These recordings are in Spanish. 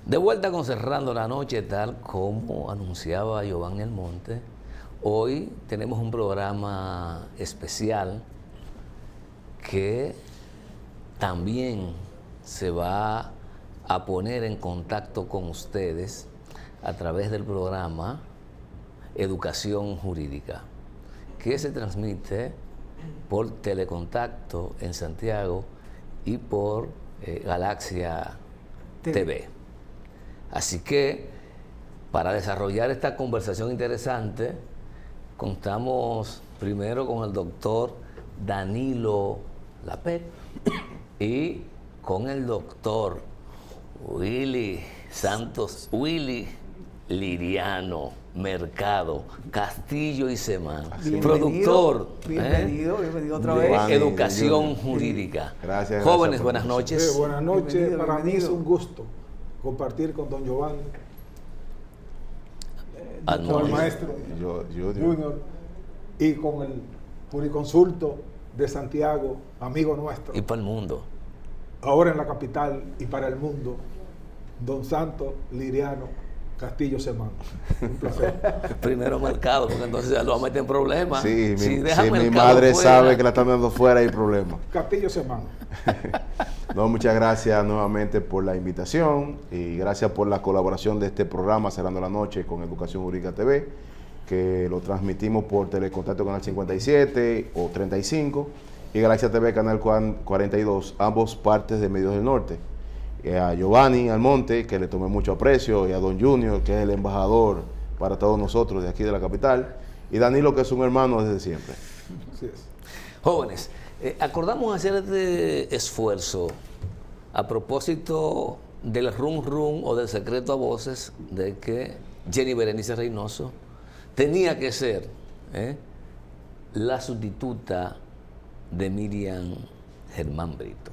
De vuelta con Cerrando la Noche, tal como anunciaba Giovanni Almonte, hoy tenemos un programa especial que también se va a poner en contacto con ustedes a través del programa Educación Jurídica, que se transmite por Telecontacto en Santiago y por Galaxia TV. Así que, para desarrollar esta conversación interesante, contamos primero con el doctor Danilo Lapet y con el doctor Willy Santos, Willy Liriano Mercado Castillo y Semán, productor, bienvenido otra vez. de Educación Jurídica. Gracias. Jóvenes, buenas noches. Buenas noches, Bienvenido, para bienvenido. mí es un gusto compartir con don Giovanni, con el maestro Junior y con el juriconsulto de Santiago, amigo nuestro, Y para el mundo. ahora en la capital y para el mundo, don Santos Liriano Castillo Semán. Un placer. Primero Mercado, porque entonces ya lo va a meter en problemas. Sí, Si mi deja Mercado madre fuera, sabe que la están dando fuera, hay problema. Castillo Semán. No, muchas gracias nuevamente por la invitación y gracias por la colaboración de este programa Cerrando la Noche con Educación Jurídica TV, que lo transmitimos por Telecontacto Canal 57 o 35 y Galaxia TV Canal 42, ambos partes de Medios del Norte. A Giovanni Almonte, que le tomé mucho aprecio, y a don Junior, que es el embajador para todos nosotros de aquí de la capital, y Danilo, que es un hermano desde siempre. Así es. Jóvenes, acordamos hacer este esfuerzo a propósito del rum rum o del secreto a voces de que Jenny Berenice Reynoso tenía que ser la sustituta de Miriam Germán Brito,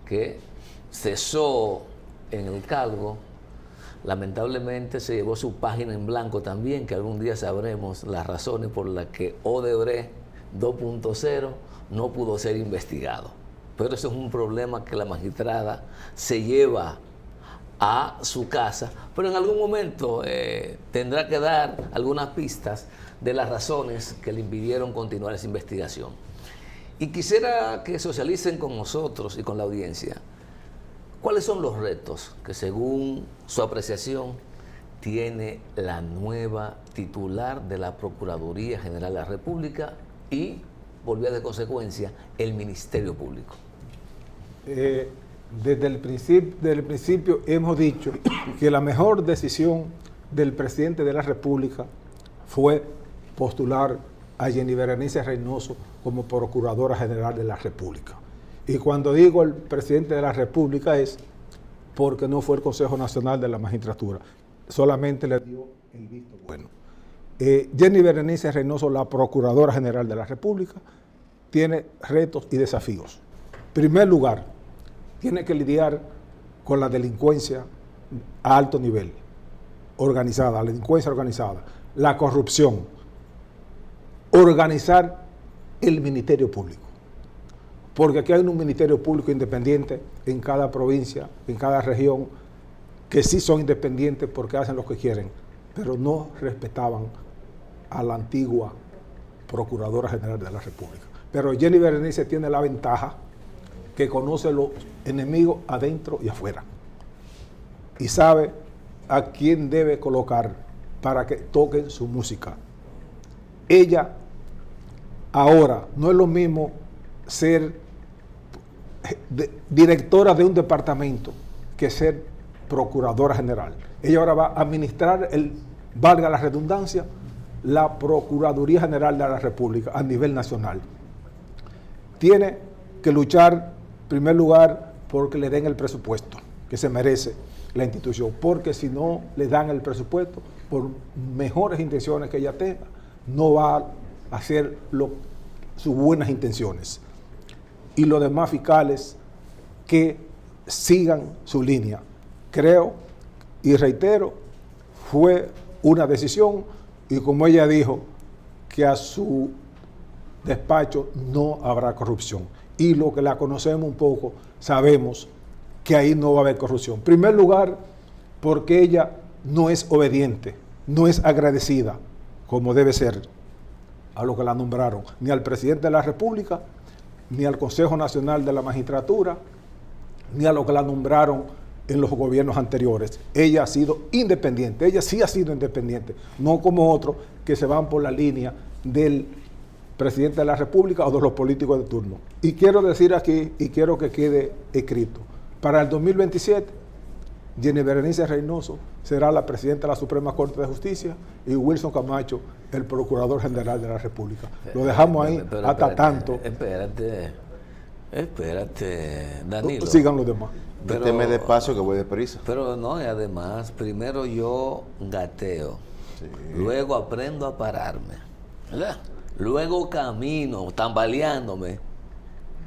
que cesó en el cargo. Lamentablemente se llevó su página en blanco también, que algún día sabremos las razones por las que Odebrecht 2.0 no pudo ser investigado. Pero eso es un problema que la magistrada se lleva a su casa, pero en algún momento tendrá que dar algunas pistas de las razones que le impidieron continuar esa investigación. Y quisiera que socialicen con nosotros y con la audiencia cuáles son los retos que, según su apreciación, tiene la nueva titular de la Procuraduría General de la República y, por vía de consecuencia, el Ministerio Público. Desde el principio hemos dicho que la mejor decisión del presidente de la República fue postular a Jenny Berenice Reynoso como Procuradora General de la República. Y cuando digo el presidente de la República es porque no fue el Consejo Nacional de la Magistratura, solamente le dio el visto bueno. Jenny Berenice Reynoso, la Procuradora General de la República, tiene retos y desafíos. En primer lugar, tiene que lidiar con la delincuencia a alto nivel, organizada, la delincuencia organizada, la corrupción, organizar el Ministerio Público. Porque aquí hay un Ministerio Público independiente en cada provincia, en cada región, que sí son independientes porque hacen lo que quieren, pero no respetaban a la antigua Procuradora General de la República. Pero Jenny Berenice tiene la ventaja que conoce los enemigos adentro y afuera y sabe a quién debe colocar para que toquen su música. Ella ahora no es lo mismo ser directora de un departamento que ser procuradora general. Ella ahora va a administrar, valga la redundancia, la Procuraduría General de la República a nivel nacional. Tiene que luchar, en primer lugar, porque le den el presupuesto que se merece la institución, porque si no le dan el presupuesto, por mejores intenciones que ella tenga, no va a hacer sus buenas intenciones. Y los demás fiscales que sigan su línea. Creo y reitero, fue una decisión y como ella dijo, que a su despacho no habrá corrupción. Y lo que la conocemos un poco, sabemos que ahí no va a haber corrupción. En primer lugar, porque ella no es obediente, no es agradecida, como debe ser, a lo que la nombraron, ni al presidente de la República, ni al Consejo Nacional de la Magistratura, ni a lo que la nombraron en los gobiernos anteriores. Ella ha sido independiente, ella sí ha sido independiente, no como otros que se van por la línea del presidente de la República o de los políticos de turno. Y quiero decir aquí, y quiero que quede escrito, para el 2027, Jenny Berenice Reynoso será la presidenta de la Suprema Corte de Justicia y Wilson Camacho el Procurador General de la República. Lo dejamos ahí hasta tanto. Espérate, Danilo. Sigan los demás. Méteme despacio que voy deprisa. Pero no, y además, primero yo gateo, Sí. luego aprendo a pararme, ¿verdad? Luego camino, tambaleándome,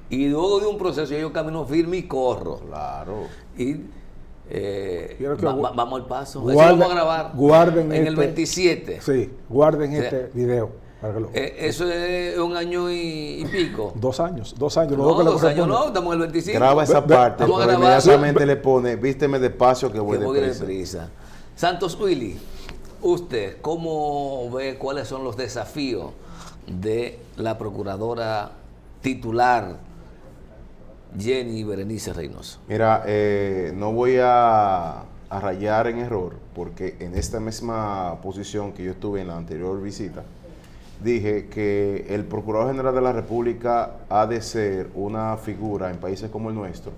y luego de un proceso yo camino firme y corro. Claro. Y Quiero que vamos al paso. Eso guarden- lo vamos a grabar guarden en el este- 27. Sí, guarden O sea, este video. Para que lo- Eso es un año y pico. 2 años. No, luego que le 2 años corresponde. no, estamos en el 25. Graba esa parte, vamos a pero grabar. inmediatamente le pone, vísteme despacio que voy Que voy deprisa. deprisa. Santos Willy, usted, ¿cómo ve cuáles son los desafíos de la procuradora titular Jenny Berenice Reynoso? Mira, no voy a rayar en error, porque en esta misma posición que yo estuve en la anterior visita, dije que el Procurador General de la República ha de ser una figura en países como el nuestro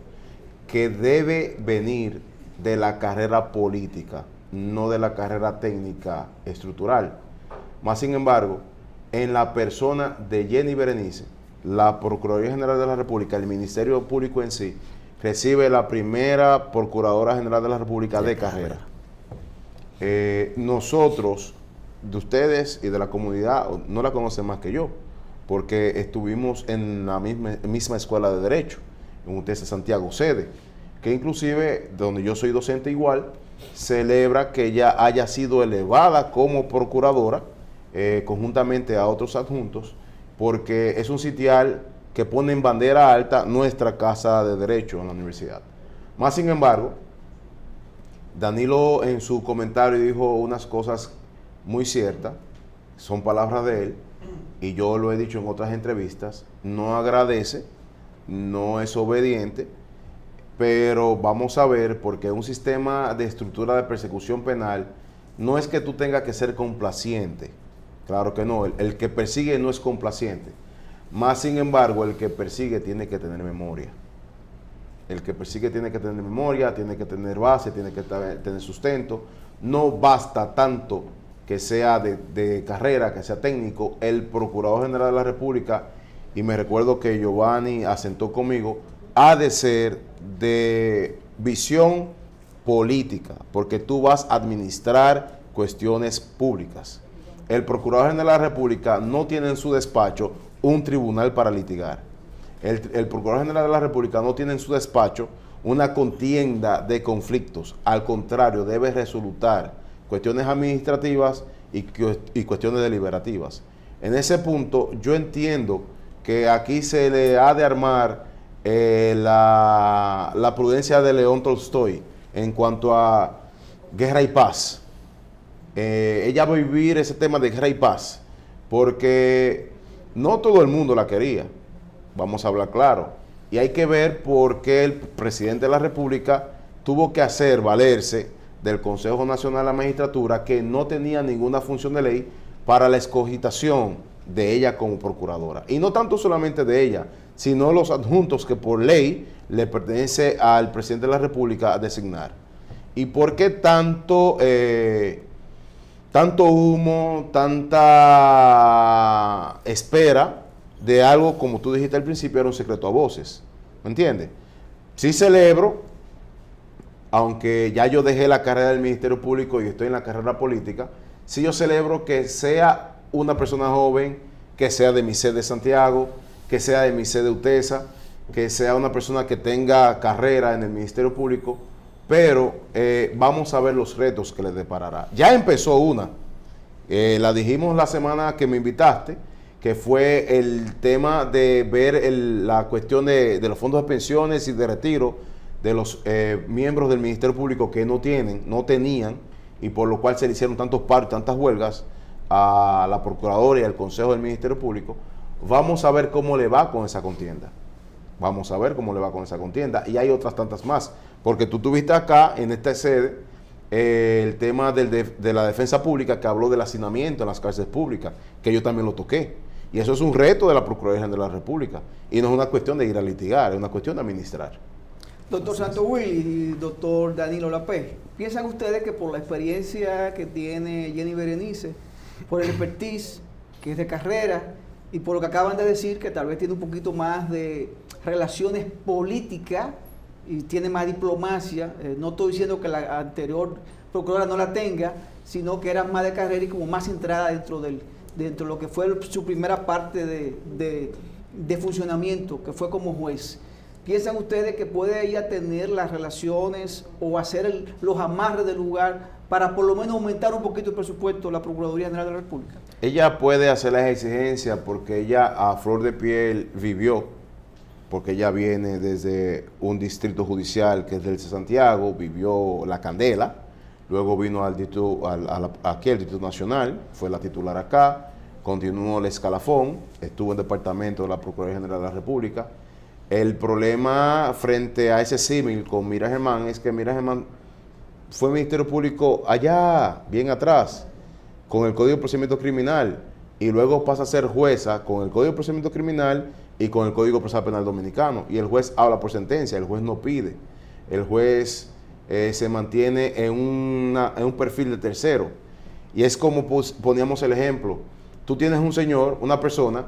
que debe venir de la carrera política, no de la carrera técnica estructural. Más sin embargo, en la persona de Jenny Berenice, la Procuraduría General de la República, el Ministerio Público en sí, recibe la primera Procuradora General de la República de carrera. Nosotros, de ustedes y de la comunidad, no la conocen más que yo, porque estuvimos en la misma escuela de Derecho, en UTES Santiago Sede, que inclusive, donde yo soy docente igual, celebra que ella haya sido elevada como procuradora, conjuntamente a otros adjuntos, porque es un sitial que pone en bandera alta nuestra casa de Derecho en la universidad. Más sin embargo, Danilo en su comentario dijo unas cosas muy ciertas, son palabras de él, y yo lo he dicho en otras entrevistas, no agradece, no es obediente, pero vamos a ver, porque un sistema de estructura de persecución penal no es que tú tengas que ser complaciente, claro que no, el que persigue no es complaciente, más sin embargo el que persigue tiene que tener memoria. El que persigue tiene que tener memoria, tiene que tener base, tiene que tener sustento. No basta tanto que sea de carrera, que sea técnico. El Procurador General de la República, y me recuerdo que Giovanni asentó conmigo, ha de ser de visión política, porque tú vas a administrar cuestiones públicas. El Procurador General de la República no tiene en su despacho un tribunal para litigar. El Procurador General de la República no tiene en su despacho una contienda de conflictos. Al contrario, debe resolutar cuestiones administrativas y cuestiones deliberativas. En ese punto, yo entiendo que aquí se le ha de armar la prudencia de León Tolstoy en cuanto a guerra y paz. Ella va a vivir ese tema de guerra y paz, porque no todo el mundo la quería. Vamos a hablar claro. Y hay que ver por qué el presidente de la República tuvo que hacer valerse del Consejo Nacional de la Magistratura, que no tenía ninguna función de ley para la escogitación de ella como procuradora. Y no tanto solamente de ella, sino los adjuntos que por ley le pertenece al presidente de la República designar. ¿Y por qué tanto humo, tanta espera de algo, como tú dijiste al principio, era un secreto a voces? ¿Me entiendes? Sí celebro, aunque ya yo dejé la carrera del Ministerio Público y estoy en la carrera política, sí yo celebro que sea una persona joven, que sea de mi sede de Santiago, que sea de mi sede de UTESA, que sea una persona que tenga carrera en el Ministerio Público, pero vamos a ver los retos que le deparará. Ya empezó una, la dijimos la semana que me invitaste, que fue el tema de ver la cuestión de los fondos de pensiones y de retiro de los miembros del Ministerio Público que no tenían, y por lo cual se le hicieron tantos paros, tantas huelgas a la Procuradora y al Consejo del Ministerio Público. Vamos a ver cómo le va con esa contienda. Vamos a ver cómo le va con esa contienda. Y hay otras tantas más. Porque tú tuviste acá, en esta sede, el tema de la defensa pública, que habló del hacinamiento en las cárceles públicas, que yo también lo toqué. Y eso es un reto de la Procuraduría General de la República. Y no es una cuestión de ir a litigar, es una cuestión de administrar. Doctor Santos Willy y doctor Danilo Lapé, ¿piensan ustedes que por la experiencia que tiene Jenny Berenice, por el expertise que es de carrera, y por lo que acaban de decir, que tal vez tiene un poquito más de relaciones políticas y tiene más diplomacia, no estoy diciendo que la anterior procuradora no la tenga, sino que era más de carrera y como más centrada dentro de lo que fue su primera parte de funcionamiento, que fue como juez? ¿Piensan ustedes que puede ella tener las relaciones o hacer los amarres del lugar para por lo menos aumentar un poquito el presupuesto de la Procuraduría General de la República? Ella puede hacer las exigencias porque ella a flor de piel vivió, porque ella viene desde un distrito judicial que es del de Santiago, vivió La Candela, luego vino aquí al Distrito Nacional, fue la titular acá, continuó el escalafón, estuvo en el departamento de la Procuraduría General de la República. El problema frente a ese símil con Mira Germán es que Mira Germán fue Ministerio Público allá, bien atrás, con el Código de Procedimiento Criminal, y luego pasa a ser jueza con el Código de Procedimiento Criminal y con el Código Procesal Penal Dominicano, y el juez habla por sentencia, el juez no pide, el juez se mantiene en un perfil de tercero, y es como poníamos el ejemplo, tú tienes un señor, una persona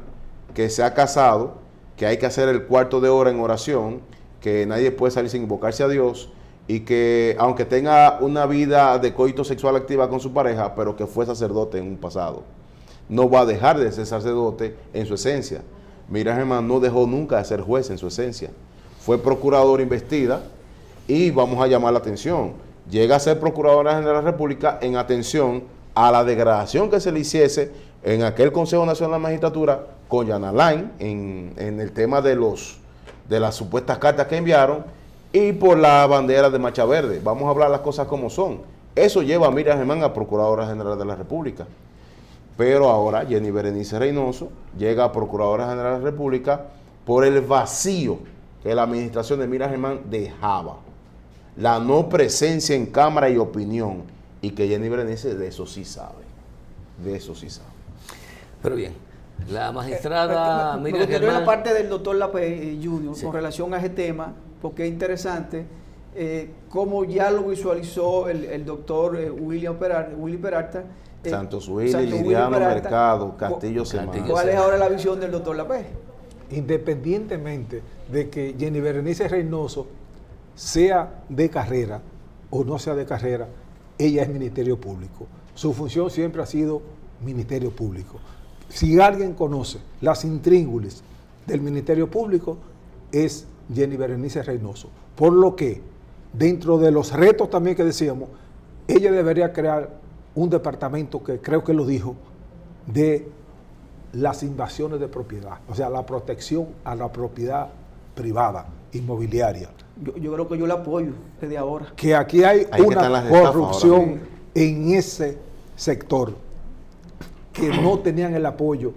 que se ha casado, que hay que hacer el cuarto de hora en oración, que nadie puede salir sin invocarse a Dios, y que aunque tenga una vida de coito sexual activa con su pareja, pero que fue sacerdote en un pasado, no va a dejar de ser sacerdote en su esencia. Mira Germán no dejó nunca de ser juez en su esencia, fue procuradora investida, y vamos a llamar la atención, llega a ser Procuradora General de la República en atención a la degradación que se le hiciese en aquel Consejo Nacional de la Magistratura con Jan Alain en el tema de las supuestas cartas que enviaron, y por la bandera de Marcha Verde. Vamos a hablar las cosas como son. Eso lleva a Miriam Germán a Procuradora General de la República. Pero ahora Jenny Berenice Reynoso llega a Procuradora General de la República por el vacío que la administración de Miriam Germán dejaba. La no presencia en Cámara y opinión. Y que Jenny Berenice de eso sí sabe. De eso sí sabe. Pero bien, la magistrada me Miriam gustaría Germán... la parte del doctor Lapé Jr. Sí. con relación a ese tema, porque es interesante cómo ya lo visualizó el doctor Willy Peralta. Santos Willy, Liriano Mercado, Castillo Semana. ¿Cuál es ahora la visión del doctor Lapé? Independientemente de que Jenny Berenice Reynoso sea de carrera o no sea de carrera, ella es Ministerio Público. Su función siempre ha sido Ministerio Público. Si alguien conoce las intríngulis del Ministerio Público, es Jenny Berenice Reynoso. Por lo que, dentro de los retos también que decíamos, ella debería crear un departamento que creo que lo dijo, de las invasiones de propiedad, o sea, la protección a la propiedad privada, inmobiliaria. Yo creo que yo la apoyo desde ahora. Que aquí hay Ahí que una están las estafas corrupción ahora. en ese sector que no tenían el apoyo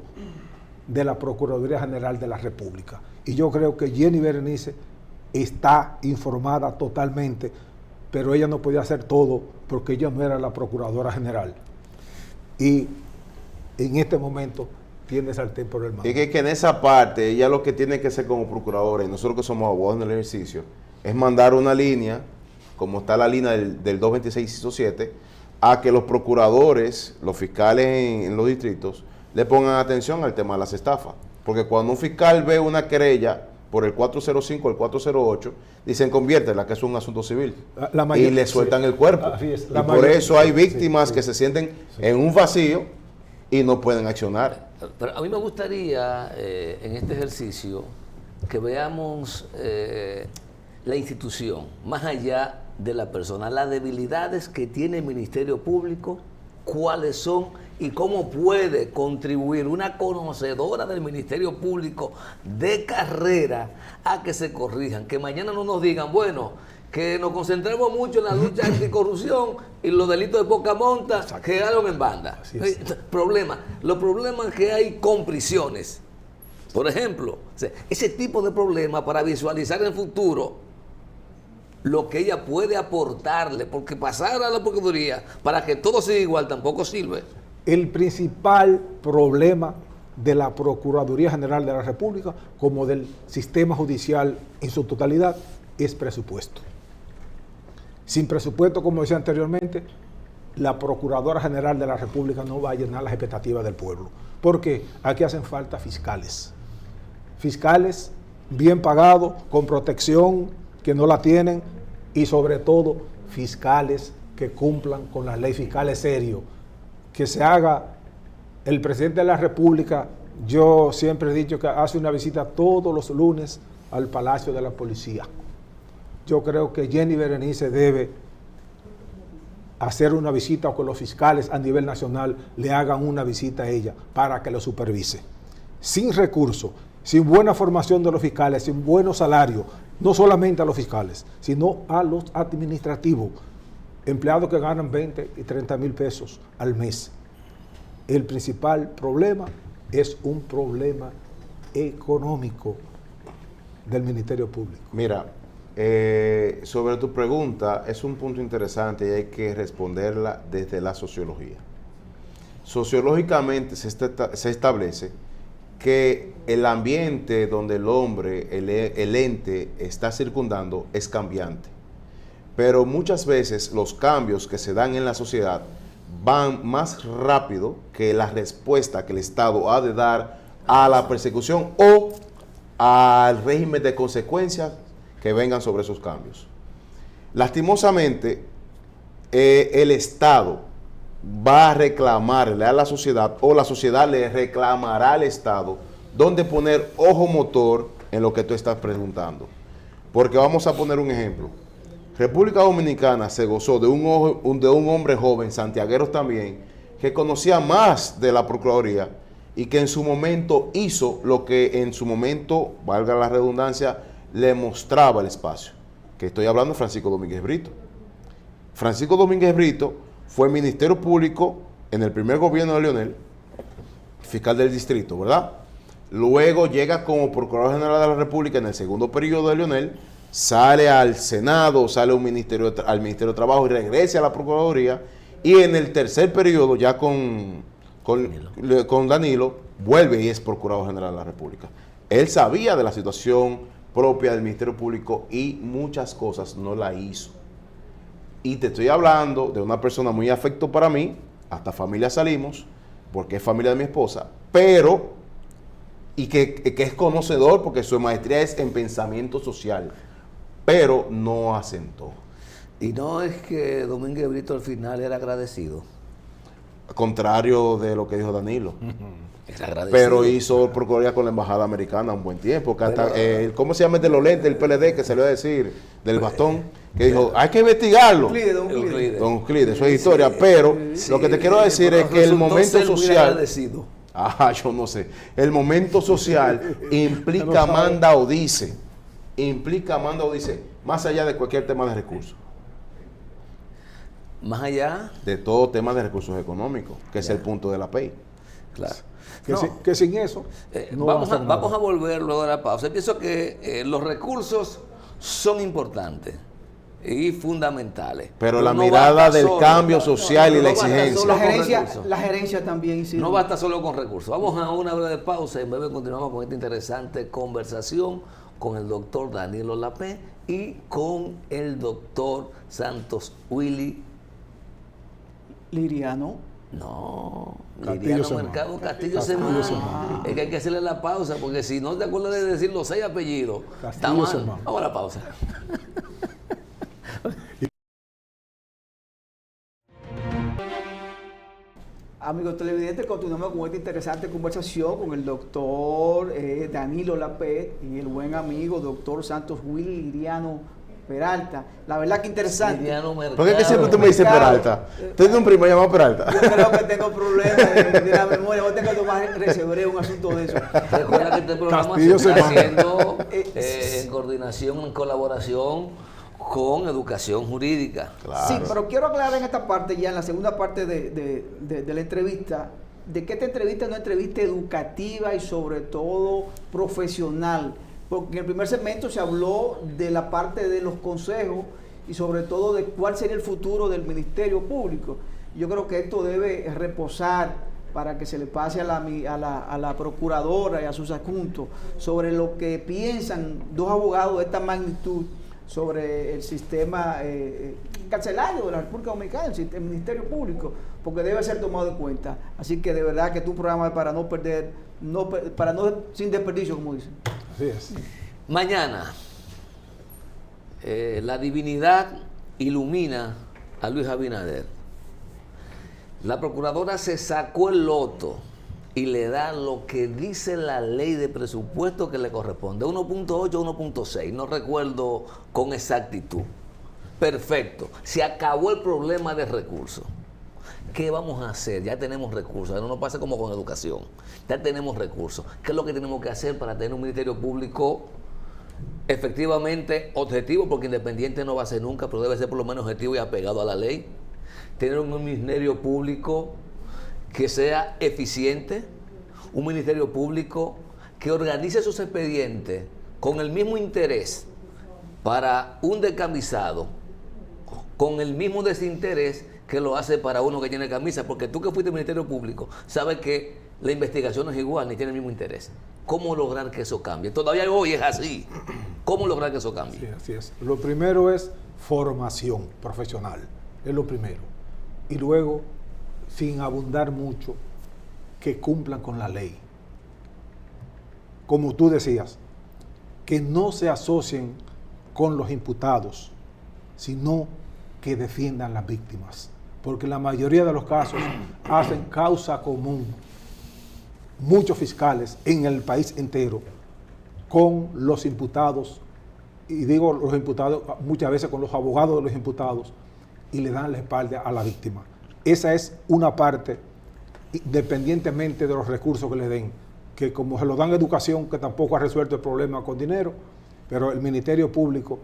de la Procuraduría General de la República. Y yo creo que Jenny Berenice está informada totalmente, pero ella no podía hacer todo porque ella no era la Procuradora General. Y en este momento tiene sartén por el mango. Y que en esa parte, ella lo que tiene que hacer como procuradora, y nosotros que somos abogados en el ejercicio, es mandar una línea, como está la línea del 226-7, a que los procuradores, los fiscales en los distritos, le pongan atención al tema de las estafas. Porque cuando un fiscal ve una querella por el 405 o el 408, dicen conviértela, que es un asunto civil. Y le sueltan el cuerpo. Y por eso hay víctimas que se sienten en un vacío y no pueden accionar. Pero a mí me gustaría, en este ejercicio, que veamos la institución, más allá de la persona, las debilidades que tiene el Ministerio Público cuáles son y cómo puede contribuir una conocedora del Ministerio Público de carrera a que se corrijan, que mañana no nos digan, bueno, que nos concentremos mucho en la lucha anticorrupción y los delitos de poca monta quedaron en banda. Los problemas que hay con prisiones, por ejemplo, ese tipo de problemas para visualizar en el futuro lo que ella puede aportarle, porque pasar a la Procuraduría para que todo siga igual tampoco sirve. El principal problema de la Procuraduría General de la República, como del sistema judicial en su totalidad, es presupuesto. Sin presupuesto, como decía anteriormente, la Procuradora General de la República no va a llenar las expectativas del pueblo. Porque aquí hacen falta fiscales. Fiscales bien pagados, con protección, que no la tienen, y sobre todo fiscales que cumplan con la ley, fiscales serios. Que se haga, el presidente de la República, yo siempre he dicho que hace una visita todos los lunes al Palacio de la Policía. Yo creo que Jenny Berenice debe hacer una visita, o que los fiscales a nivel nacional le hagan una visita a ella para que lo supervise. Sin recursos, sin buena formación de los fiscales, sin buenos salarios, no solamente a los fiscales, sino a los administrativos, empleados que ganan 20 y 30 mil pesos al mes. El principal problema es un problema económico del Ministerio Público. Mira, sobre tu pregunta, es un punto interesante y hay que responderla desde la sociología. Sociológicamente se establece que el ambiente donde el hombre, el ente, está circundando es cambiante. Pero muchas veces los cambios que se dan en la sociedad van más rápido que la respuesta que el Estado ha de dar a la persecución o al régimen de consecuencias que vengan sobre esos cambios. Lastimosamente, el Estado va a reclamarle a la sociedad, o la sociedad le reclamará al Estado dónde poner ojo motor en lo que tú estás preguntando. Porque vamos a poner un ejemplo. República Dominicana se gozó de un hombre joven, santiagueros también, que conocía más de la Procuraduría y que en su momento hizo lo que en su momento, valga la redundancia, le mostraba el espacio. Que estoy hablando de Francisco Domínguez Brito. Francisco Domínguez Brito fue Ministerio Público en el primer gobierno de Leonel, fiscal del distrito, ¿verdad? Luego llega como Procurador General de la República en el segundo periodo de Leonel, sale al Senado, sale al Ministerio de Trabajo y regresa a la Procuraduría, y en el tercer periodo, ya con Danilo, vuelve y es Procurador General de la República. Él sabía de la situación propia del Ministerio Público y muchas cosas no la hizo. Y te estoy hablando de una persona muy afecto para mí, hasta familia salimos, porque es familia de mi esposa, pero, y que es conocedor porque su maestría es en pensamiento social, pero no asentó. Y no es que Domínguez Brito al final era agradecido. Contrario de lo que dijo Danilo. Era agradecido. Pero hizo procuraduría con la embajada americana un buen tiempo. Que hasta, ¿cómo se llama el de los lentes del PLD que se le va a decir? Del bastón. Que dijo, hay que investigarlo. Don Euclides, eso es historia. Pero lo que te quiero decir es que el momento social... yo no sé. El momento social implica manda o dice. Implica manda o dice. Más allá de cualquier tema de recursos. Más allá de todo tema de recursos económicos, que es el punto de la PEI. Claro. Que sin eso no vamos a volver luego de la pausa. Yo pienso que los recursos son importantes y fundamentales. Pero la mirada del cambio social y la exigencia. La gerencia también sirve. No basta solo con recursos. Vamos a una breve pausa y en breve continuamos con esta interesante conversación con el doctor Danilo Lapé y con el doctor Santos Willy Liriano. No, Castillo Liriano Mercado Castillo Semán. Es que hay que hacerle la pausa, porque si no te acuerdas de decir los 6 apellidos, está mal. Vamos a la pausa. Amigos televidentes, continuamos con esta interesante conversación con el doctor Danilo Lapé y el buen amigo doctor Santos Willy Liriano Peralta. La verdad que interesante. Siriano Mercado. ¿Por qué que siempre tú me dices Peralta? ¿Tú tienes un primo llamado Peralta? Yo creo que tengo problemas de la memoria. Vos tengo que tomar resebreo un asunto de eso. Recuerda que este programa Castillo se está se manda. haciendo en coordinación, en colaboración con Educación Jurídica. Claro. Sí, pero quiero aclarar en esta parte, ya en la segunda parte de la entrevista, de que esta entrevista es una entrevista educativa y sobre todo profesional. Porque en el primer segmento se habló de la parte de los consejos y sobre todo de cuál sería el futuro del Ministerio Público. Yo creo que esto debe reposar para que se le pase a la procuradora y a sus adjuntos sobre lo que piensan dos abogados de esta magnitud sobre el sistema carcelario de la República Dominicana, el Ministerio Público, porque debe ser tomado en cuenta. Así que de verdad que tu programa es para no perder, sin desperdicio, como dicen. Así es. Mañana, la divinidad ilumina a Luis Abinader. La procuradora se sacó el loto y le da lo que dice la ley de presupuesto que le corresponde, 1.8 o 1.6, no recuerdo con exactitud. Perfecto, se acabó el problema de recursos. ¿Qué vamos a hacer? Ya tenemos recursos, no nos pasa como con educación, ya tenemos recursos. ¿Qué es lo que tenemos que hacer para tener un Ministerio Público efectivamente objetivo? Porque independiente no va a ser nunca, pero debe ser por lo menos objetivo y apegado a la ley. Tener un Ministerio Público que sea eficiente, un Ministerio Público que organice sus expedientes con el mismo interés para un descamisado, con el mismo desinterés que lo hace para uno que tiene camisa, porque tú que fuiste Ministerio Público sabes que la investigación no es igual ni tiene el mismo interés. ¿Cómo lograr que eso cambie? Todavía hoy es así. ¿Cómo lograr que eso cambie? Sí, así es. Lo primero es formación profesional, es lo primero. Y luego, sin abundar mucho, que cumplan con la ley. Como tú decías, que no se asocien con los imputados, sino que defiendan las víctimas. Porque la mayoría de los casos hacen causa común, muchos fiscales en el país entero, con los imputados, y digo los imputados muchas veces con los abogados de los imputados, y le dan la espalda a la víctima. Esa es una parte, independientemente de los recursos que le den, que como se lo dan educación, que tampoco ha resuelto el problema con dinero, pero el Ministerio Público,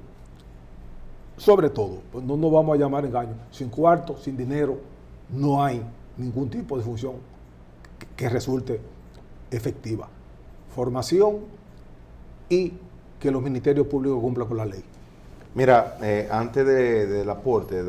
sobre todo, pues no nos vamos a llamar engaño, sin cuarto, sin dinero, no hay ningún tipo de función que resulte efectiva. Formación y que los ministerios públicos cumplan con la ley. Mira, antes del aporte,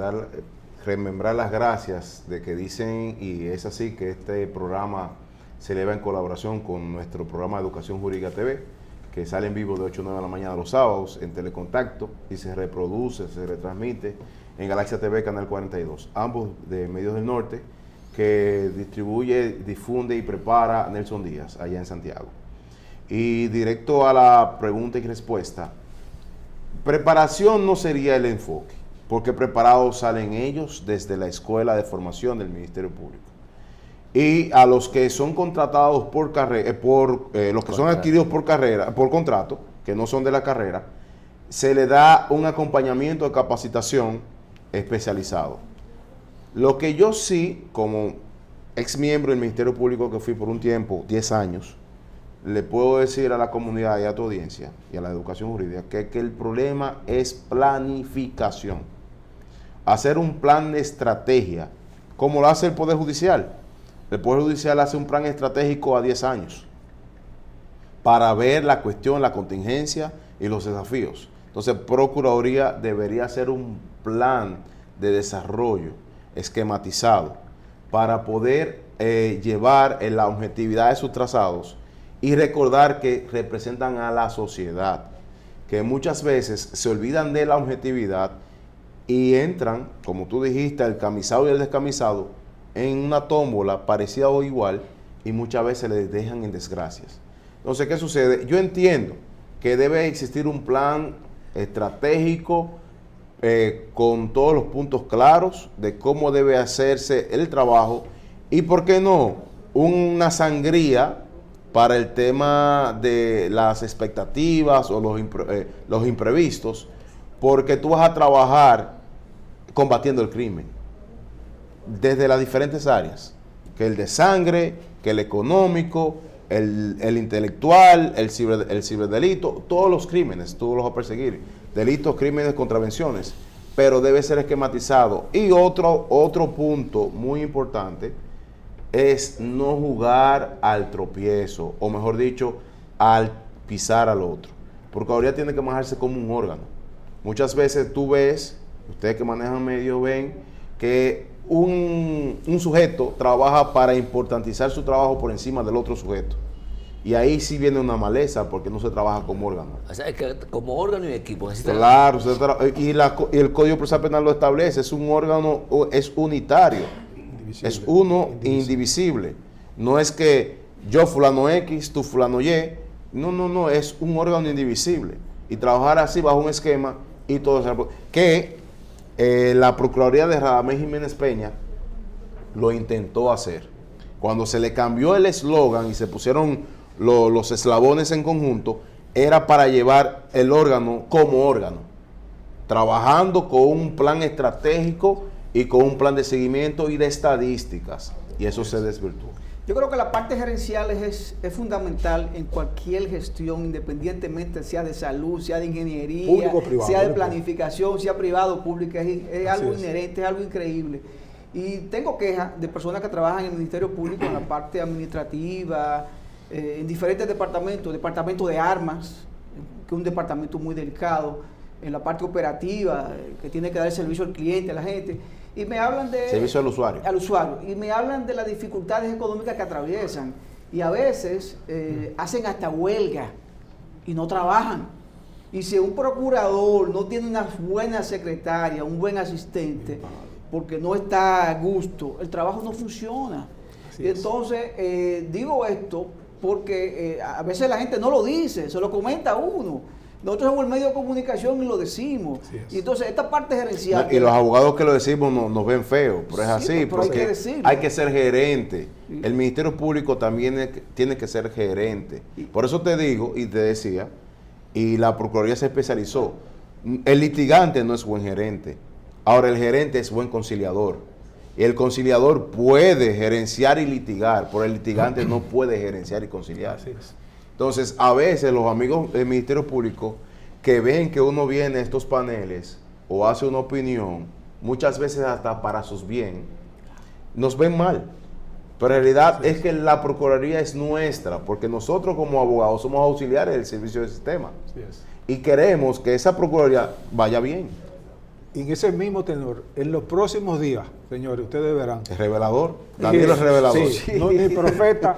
remembrar las gracias de que dicen, y es así, que este programa se eleva en colaboración con nuestro programa de Educación Jurídica TV, que sale en vivo de 8 a 9 de la mañana los sábados en Telecontacto y se reproduce, se retransmite en Galaxia TV, Canal 42, ambos de Medios del Norte, que distribuye, difunde y prepara Nelson Díaz, allá en Santiago. Y directo a la pregunta y respuesta, preparación no sería el enfoque, porque preparados salen ellos desde la Escuela de Formación del Ministerio Público. Y a los que son contratados por carrera, los que son adquiridos por carrera, por contrato, que no son de la carrera, se le da un acompañamiento de capacitación especializado. Lo que yo sí, como ex miembro del Ministerio Público que fui por un tiempo, 10 años, le puedo decir a la comunidad y a tu audiencia y a la educación jurídica que el problema es planificación. Hacer un plan de estrategia, como lo hace el Poder Judicial. El Poder Judicial hace un plan estratégico a 10 años para ver la cuestión, la contingencia y los desafíos. Entonces, Procuraduría debería hacer un plan de desarrollo esquematizado para poder llevar en la objetividad de sus trazados y recordar que representan a la sociedad, que muchas veces se olvidan de la objetividad y entran, como tú dijiste, el camisado y el descamisado, en una tómbola parecida o igual, y muchas veces les dejan en desgracias. Entonces, ¿qué sucede? Yo entiendo que debe existir un plan estratégico con todos los puntos claros de cómo debe hacerse el trabajo y, ¿por qué no?, una sangría para el tema de las expectativas o los imprevistos, porque tú vas a trabajar combatiendo el crimen desde las diferentes áreas, que el de sangre, que el económico, el intelectual, el ciberdelito, todos los crímenes, tú los vas a perseguir, delitos, crímenes, contravenciones, pero debe ser esquematizado. Y otro punto muy importante es no jugar al tropiezo, o mejor dicho, al pisar al otro, porque ahora tiene que manejarse como un órgano. Muchas veces tú ves, ustedes que manejan medios ven, que un sujeto trabaja para importantizar su trabajo por encima del otro sujeto. Y ahí sí viene una maleza, porque no se trabaja como órgano. O sea, es que como órgano y equipo. Claro, y el Código Procesal Penal lo establece, es un órgano, es unitario, es uno indivisible. No es que yo fulano X, tú fulano Y, no, es un órgano indivisible. Y trabajar así bajo un esquema y todo eso. Que la Procuraduría de Radamés Jiménez Peña lo intentó hacer. Cuando se le cambió el eslogan y se pusieron los eslabones en conjunto, era para llevar el órgano como órgano, trabajando con un plan estratégico y con un plan de seguimiento y de estadísticas. Y eso se desvirtuó. Yo creo que la parte gerencial es fundamental en cualquier gestión, independientemente sea de salud, sea de ingeniería, público, privado, sea de planificación, sea privado o público, es algo es. inherente, es algo increíble. Y tengo quejas de personas que trabajan en el Ministerio Público, en la parte administrativa, en diferentes departamentos, departamento de armas, que es un departamento muy delicado, en la parte operativa, que tiene que dar el servicio al cliente, a la gente. Y me hablan de... Servicio al usuario. Al usuario. Y me hablan de las dificultades económicas que atraviesan. Y a veces hacen hasta huelga y no trabajan. Y si un procurador no tiene una buena secretaria, un buen asistente, porque no está a gusto, el trabajo no funciona. Y entonces, digo esto porque a veces la gente no lo dice, se lo comenta a uno. Nosotros somos el medio de comunicación y lo decimos. Y entonces esta parte gerencial... Y los abogados que lo decimos nos ven feo, pero es así, pero porque hay que ser gerente. Sí. El Ministerio Público también tiene que ser gerente. Por eso te digo y te decía, y la Procuraduría se especializó, el litigante no es buen gerente. Ahora el gerente es buen conciliador. Y el conciliador puede gerenciar y litigar, pero el litigante no puede gerenciar y conciliar. Así es. Entonces, a veces los amigos del Ministerio Público que ven que uno viene a estos paneles o hace una opinión, muchas veces hasta para sus bien, nos ven mal. Pero en realidad es que la Procuraduría es nuestra, porque nosotros como abogados somos auxiliares del servicio del sistema. Y queremos que esa Procuraduría vaya bien. Y en ese mismo tenor, en los próximos días, señores, ustedes verán. Es revelador. Danilo es revelador. Sí, no ni profeta.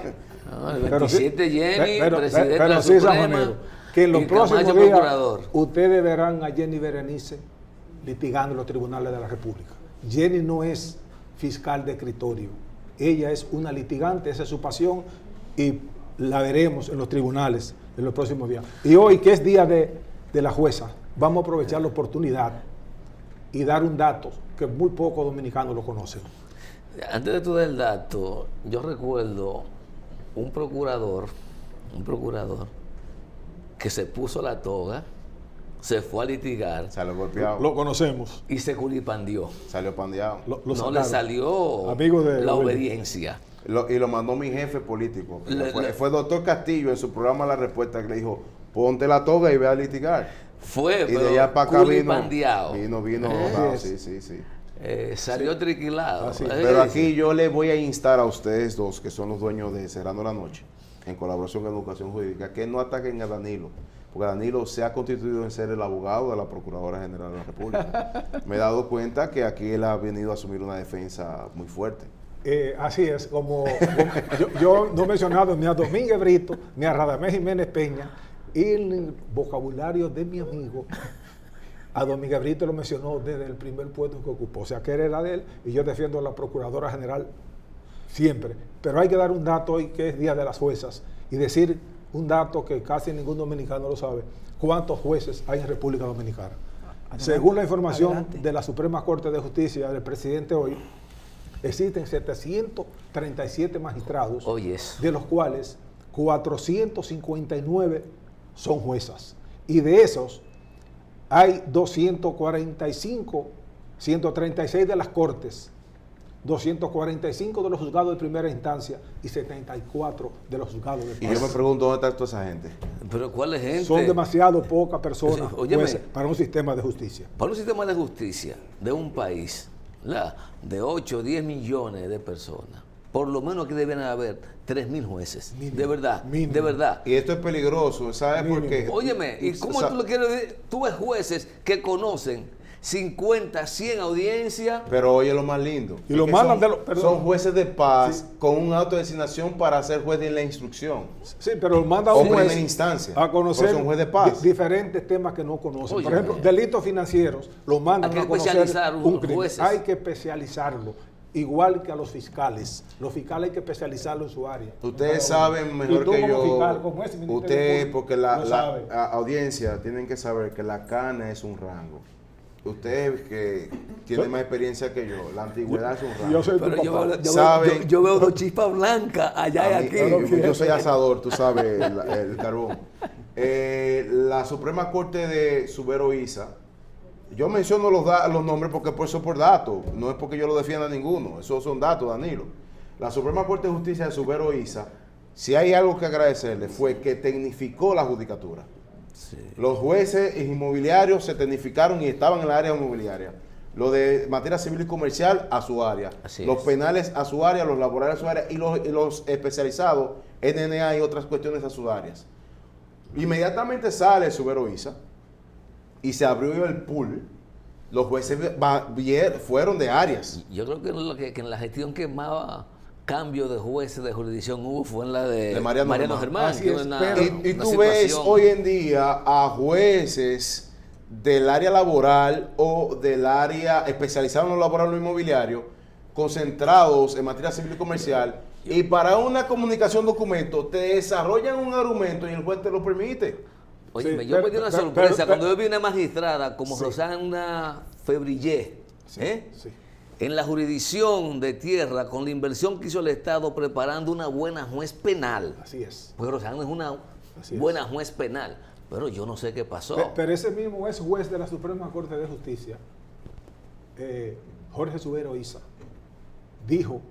No, el 27 Jenny, presidente de la sí, San Suprema, Juanero, que en los y próximos Camacho días procurador. ustedes verán a Jenny Berenice litigando en los tribunales de la República. Jenny no es fiscal de escritorio, ella es una litigante, esa es su pasión y la veremos en los tribunales en los próximos días. Y hoy, que es día de la jueza, vamos a aprovechar la oportunidad y dar un dato que muy pocos dominicanos lo conocen. Antes de tú dar el dato, yo recuerdo un procurador que se puso la toga, se fue a litigar Salió golpeado. Lo conocemos. y se culipandió. Salió pandeado. Lo No sacaron. le salió Amigo de la Willy. obediencia. Y lo mandó mi jefe político. Le- Fue doctor Castillo en su programa La Respuesta, que le dijo, ponte la toga y ve a litigar. Fue, Y pero de allá para acá culipandeado. vino, Sí. sí. Salió triquilado. Así. Pero aquí yo le voy a instar a ustedes dos, que son los dueños de Cerrando la Noche, en colaboración con Educación Jurídica, que no ataquen a Danilo, porque Danilo se ha constituido en ser el abogado de la Procuradora General de la República. Me he dado cuenta que aquí él ha venido a asumir una defensa muy fuerte. Así es, como yo no he mencionado ni a Domínguez Brito, ni a Radamés Jiménez Peña, y el vocabulario de mi amigo, a Domínguez Brito lo mencionó desde el primer puesto que ocupó, o sea que era de él, y yo defiendo a la Procuradora General siempre. Pero hay que dar un dato hoy que es Día de las Juezas, y decir un dato que casi ningún dominicano lo sabe: ¿cuántos jueces hay en República Dominicana? Según la información de la Suprema Corte de Justicia del presidente hoy, existen 737 magistrados, de los cuales 459 son juezas. Y de esos, hay 136 de las cortes, 245 de los juzgados de primera instancia y 74 de los juzgados de paz. Y yo me pregunto dónde está toda esa gente. Pero ¿cuál es gente? Son demasiado pocas personas Óyeme, jueces, para un sistema de justicia. Para un sistema de justicia de un país, ¿verdad?, de 8 o 10 millones de personas, por lo menos aquí deben haber 3.000 jueces. Mínimo, de verdad, mínimo. de verdad. Y esto es peligroso, ¿sabes por qué? Óyeme, ¿y cómo tú lo quieres decir? Tú ves jueces que conocen 50, 100 audiencias. Pero oye lo más lindo. Y lo es que mandan son jueces de paz con un auto de designación para ser juez de la instrucción. Sí, pero manda O un juez primera instancia. a conocer Porque son juez de paz. diferentes temas que no conocen. Oye, por ejemplo, delitos financieros, los mandan Hay que a conocer especializar un unos crimen. jueces. Hay que especializarlo, igual que a los fiscales. Los fiscales hay que especializarlo en su área. Ustedes saben mejor Y tú que como yo. fiscal, como ese Ministerio Usted, Público, porque lo sabe. la audiencia tienen que saber que la cana es un rango. Usted que tiene más experiencia que yo, la antigüedad es un rango. Yo soy tu Pero papá. yo veo dos chispas blancas allá y A mí- aquí. yo soy asador, tú sabes, el carbón. La Suprema Corte de Subero Isa, yo menciono los nombres porque por eso por datos, no es porque yo lo defienda a ninguno, esos son datos, Danilo. La Suprema Corte de Justicia de Subero Isa, si hay algo que agradecerle, fue que tecnificó la judicatura. Sí. Los jueces inmobiliarios se tecnificaron y estaban en la área inmobiliaria. Lo de materia civil y comercial a su área. Así Los es. penales a su área, los laborales a su área y los especializados, NNA y otras cuestiones a sus áreas. Inmediatamente sale Subero Isa y se abrió el pool. Los jueces fueron de áreas. Yo creo que en la gestión que más cambio de jueces de jurisdicción hubo fue en la de Mariano Germán. Así que es, una- pero- Y una tú ves situación- hoy en día a jueces del área laboral o del área especializado en lo laboral o inmobiliario, concentrados en materia civil y comercial, y para una comunicación documento te desarrollan un argumento y el juez te lo permite. Oye, Sí, yo me di una pero- sorpresa pero- cuando yo vi una magistrada como Sí. Rosana Febrillé, Sí, sí. en la jurisdicción de tierra, con la inversión que hizo el Estado preparando una buena juez penal. Así es. Pues Rosana es una Así es. buena juez penal, pero yo no sé qué pasó. Pero ese mismo es juez de la Suprema Corte de Justicia, Jorge Subero Isa, dijo,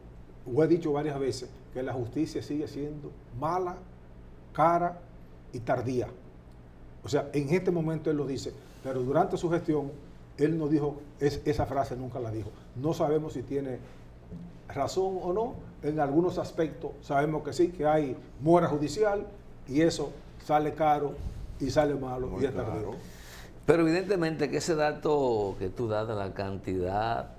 o he dicho varias veces, que la justicia sigue siendo mala, cara y tardía. O sea, en este momento él lo dice, pero durante su gestión él no dijo, esa frase nunca la dijo. No sabemos si tiene razón o no, en algunos aspectos sabemos que sí, que hay mora judicial y eso sale caro y sale malo Muy y es claro. tardío. Pero evidentemente que ese dato que tú das de la cantidad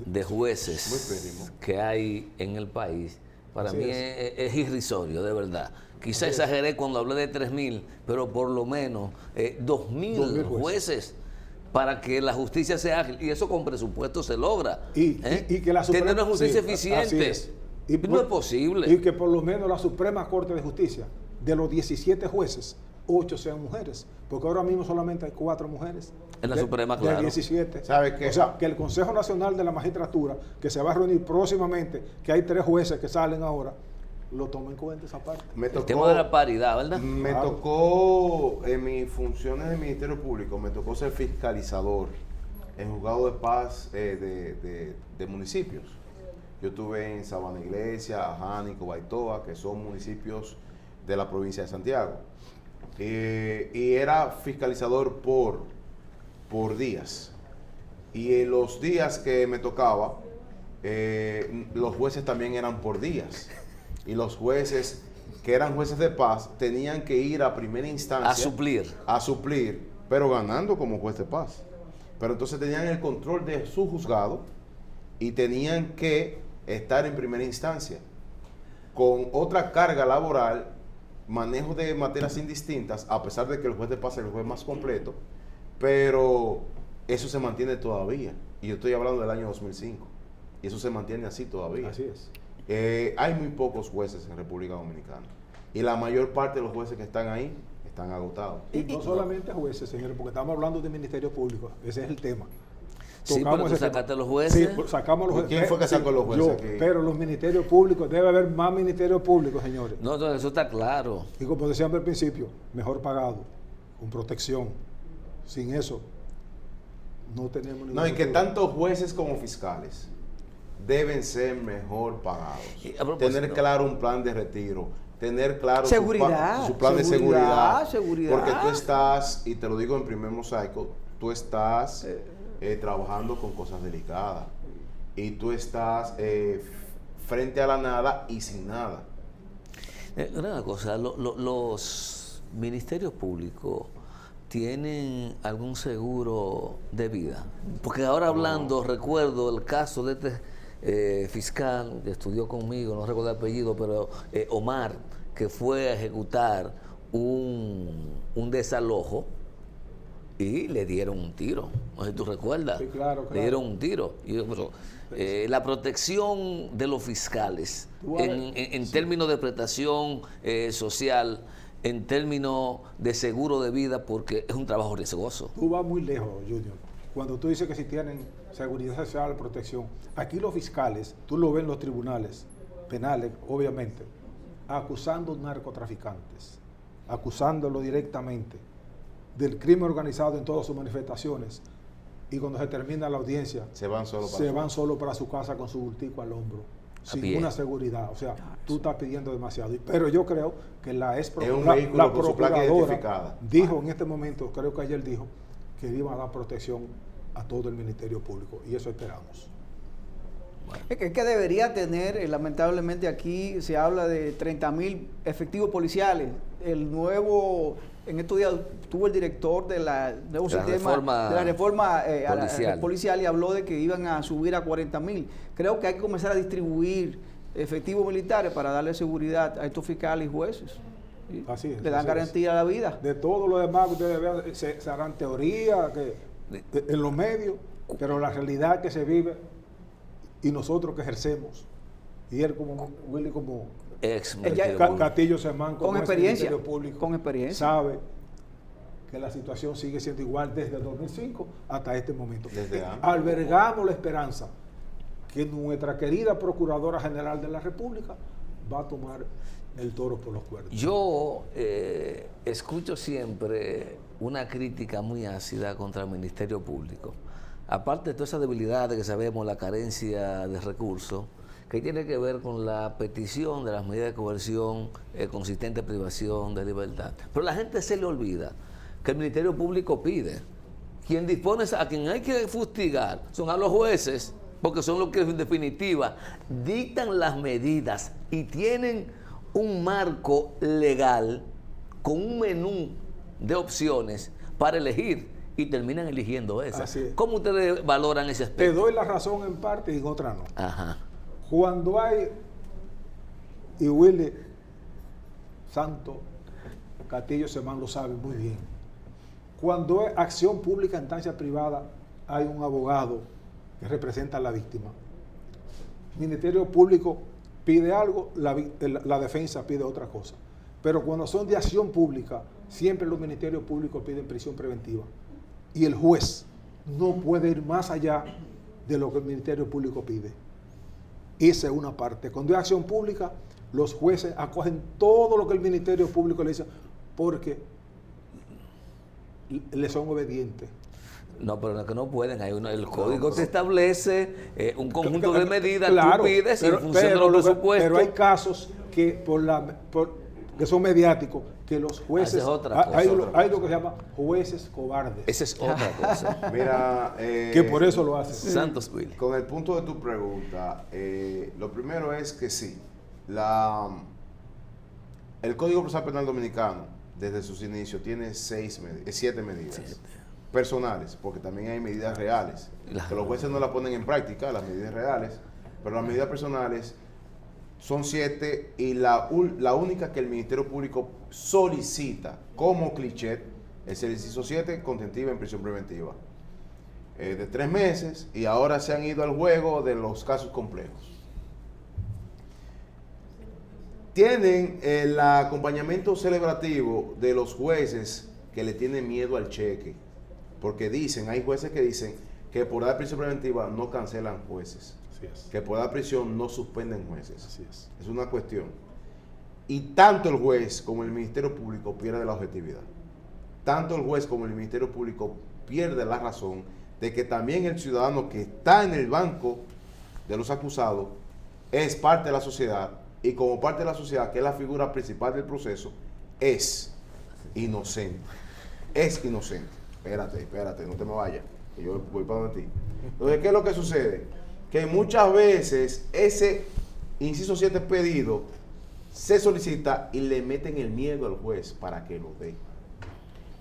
de jueces Muy mínimo. que hay en el país, para Así mí es. es irrisorio, de verdad. Quizá exageré cuando hablé de 3.000, pero por lo menos 2.000 2.000 jueces para que la justicia sea ágil. Y eso con presupuesto se logra. Y que la Suprema, tener una justicia sí, eficiente. así es. Y no es posible. Y que por lo menos la Suprema Corte de Justicia, de los 17 jueces, 8 sean mujeres. Porque ahora mismo solamente hay 4 mujeres. En la de- Suprema, de claro. 17. ¿Sabe qué? O sea, que el Consejo Nacional de la Magistratura, que se va a reunir próximamente, que hay 3 jueces que salen ahora, lo tomen en cuenta esa parte. Me El tema de la paridad, ¿verdad? Me Claro. tocó, en mis funciones de Ministerio Público, me tocó ser fiscalizador en juzgado de paz de municipios. Yo estuve en Sabana Iglesia, Jánico, Baitoa, que son municipios de la provincia de Santiago. Y era fiscalizador por días. Y en los días que me tocaba, los jueces también eran por días. Y los jueces que eran jueces de paz tenían que ir a primera instancia A suplir. a suplir, pero ganando como juez de paz. Pero entonces tenían el control de su juzgado y tenían que estar en primera instancia con otra carga laboral, manejo de materias indistintas, a pesar de que el juez de paz es el juez más completo, pero eso se mantiene todavía. Y yo estoy hablando del año 2005. Y eso se mantiene así todavía. Así es. Hay muy pocos jueces en República Dominicana. Y la mayor parte de los jueces que están ahí están agotados. Y no solamente jueces, señores, porque estamos hablando de Ministerio Público. Ese es el tema. Sí, Tocamos pero tú ese sacaste tema. los jueces. Sí, sacamos los jueces. ¿Quién fue que sacó los jueces Yo, aquí? pero los ministerios públicos, debe haber más ministerios públicos, señores. No, eso está claro. Y como decíamos al principio, mejor pagado, con protección. Sin eso, no tenemos ningún No, y que motivo. tanto jueces como fiscales deben ser mejor pagados. Y a propósito, Tener claro un plan de retiro, tener claro Seguridad, su plan de seguridad, seguridad. seguridad. Porque tú estás, y te lo digo en primer mosaico, tú estás trabajando con cosas delicadas. Y tú estás frente a la nada y sin nada. Una cosa, los ministerios públicos tienen algún seguro de vida. Porque ahora hablando, recuerdo el caso de este fiscal que estudió conmigo, no recuerdo el apellido, pero Omar, que fue a ejecutar un desalojo y le dieron un tiro. No sé si tú recuerdas. Sí, claro, Le claro. dieron un tiro. Y yo, la protección de los fiscales en términos de prestación social, en términos de seguro de vida, porque es un trabajo riesgoso. Tú vas muy lejos, Junior. Cuando tú dices que si tienen seguridad social, protección, aquí los fiscales, tú lo ves en los tribunales penales, obviamente, acusando narcotraficantes, acusándolo directamente del crimen organizado en todas sus manifestaciones, y cuando se termina la audiencia, Se van solo para su casa con su bultico al hombro, sin pie. una seguridad. O sea, tú estás pidiendo demasiado. Pero yo creo que la un vehículo con su placa identificada. dijo en este momento, creo que ayer dijo, que iba a dar protección a todo el Ministerio Público, y eso esperamos. Es que debería tener, lamentablemente aquí se habla de 30.000 efectivos policiales. El nuevo, en estos días tuvo el director de la nuevo De la sistema de la reforma policial. policial y habló de que iban a subir a 40.000. Creo que hay que comenzar a distribuir efectivos militares para darle seguridad a estos fiscales y jueces. ¿Sí? Así es, Le dan así garantía a la vida. De todo lo demás que ustedes vean, se harán teoría en los medios, pero la realidad que se vive y nosotros que ejercemos, y él como Willy como Ex Ya- Ministerio Ca- Público. Castillo Semán, como Con ex experiencia, Ministerio Público, con experiencia. sabe que la situación sigue siendo igual desde el 2005 hasta este momento. Desde antes. Albergamos la esperanza que nuestra querida Procuradora General de la República va a tomar el toro por los cuernos. Yo escucho siempre una crítica muy ácida contra el Ministerio Público. Aparte de todas esas debilidades que sabemos, la carencia de recursos, que tiene que ver con la petición de las medidas de coerción, consistente privación de libertad. Pero la gente se le olvida que el Ministerio Público pide. Quien dispone, a quien hay que fustigar, son a los jueces, porque son los que en definitiva dictan las medidas y tienen un marco legal con un menú de opciones para elegir y terminan eligiendo esas. Así es. ¿Cómo ustedes valoran ese Te aspecto? doy la razón en parte y en otra no. Ajá. Cuando hay, y Willy Santo Castillo Semán lo sabe muy bien, cuando hay acción pública en instancia privada, hay un abogado que representa a la víctima. El Ministerio Público pide algo, la defensa pide otra cosa. Pero cuando son de acción pública, siempre los ministerios públicos piden prisión preventiva. Y el juez no puede ir más allá de lo que el Ministerio Público pide. Esa es una parte. Cuando hay acción pública, los jueces acogen todo lo que el Ministerio Público le dice porque le son obedientes. No, pero no, que no pueden. El código te establece un conjunto de medidas, Claro, tú pides y en función de los pero presupuestos. hay casos que que son mediáticos, que los jueces, Esa es otra cosa. hay lo que se llama jueces cobardes, Esa es otra cosa. Mira, que por eso lo hacen. Santos Willy. con el punto de tu pregunta, lo primero es que sí, el Código Procesal Penal Dominicano, desde sus inicios, tiene 7 medidas personales, porque también hay medidas reales, que los jueces no las ponen en práctica, las medidas reales, pero las medidas personales son 7 y la única que el Ministerio Público solicita como cliché es el inciso 7, contentiva en prisión preventiva. De 3 meses, y ahora se han ido al juego de los casos complejos. Tienen el acompañamiento celebrativo de los jueces que le tienen miedo al cheque, porque hay jueces que dicen que por dar prisión preventiva no cancelan jueces, Así es. que por dar prisión no suspenden jueces. Así es. Es una cuestión. Y tanto el juez como el Ministerio Público pierde la objetividad. Tanto el juez como el Ministerio Público pierde la razón de que también el ciudadano que está en el banco de los acusados es parte de la sociedad, y como parte de la sociedad, que es la figura principal del proceso, es inocente. Es inocente. Espérate, no te me vayas, que yo voy para donde ti. Entonces, ¿qué es lo que sucede? Que muchas veces ese inciso 7 pedido se solicita y le meten el miedo al juez para que lo dé.